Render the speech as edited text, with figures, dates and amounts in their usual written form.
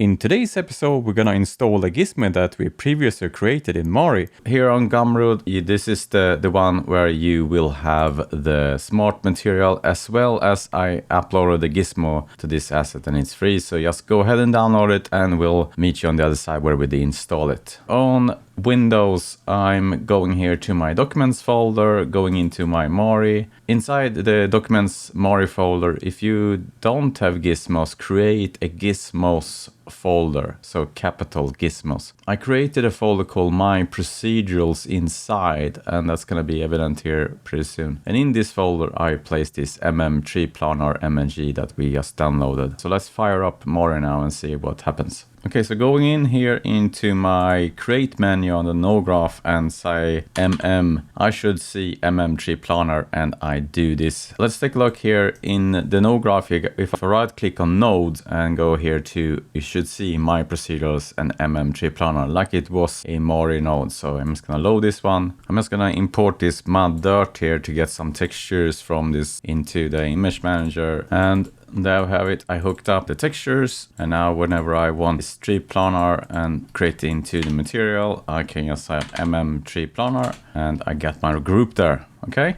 In today's episode, we're gonna install a Gizmo that we previously created in Mari. Here on Gumroad, this is the one where you will have the smart material as well as I uploaded the Gizmo to this asset and it's free. So just go ahead and download it and we'll meet you on the other side where we install it. On Windows, I'm going here to my documents folder, going into my Mari. Inside the documents Mari folder, if you don't have Gizmos, create a Gizmos folder, so capital Gizmos. I created a folder called My Procedurals inside, and that's gonna be evident here pretty soon. And in this folder, I placed this tree planar MNG that we just downloaded. So let's fire up Mari now and see what happens. Okay, so going in here into my create menu on the node graph and say I should see tree planar and I do this. Let's take a look here in the node graph. If I right click on nodes and go here to, you should see my procedurals and tree planar like it was a Mari node. So I'm just gonna load this one. I'm just gonna import this mud dirt here to get some textures from this into the image manager, and there we have it. I hooked up the textures, and now whenever I want this tree planar and create it into the material, I can just have tree planar and I get my group there. Okay.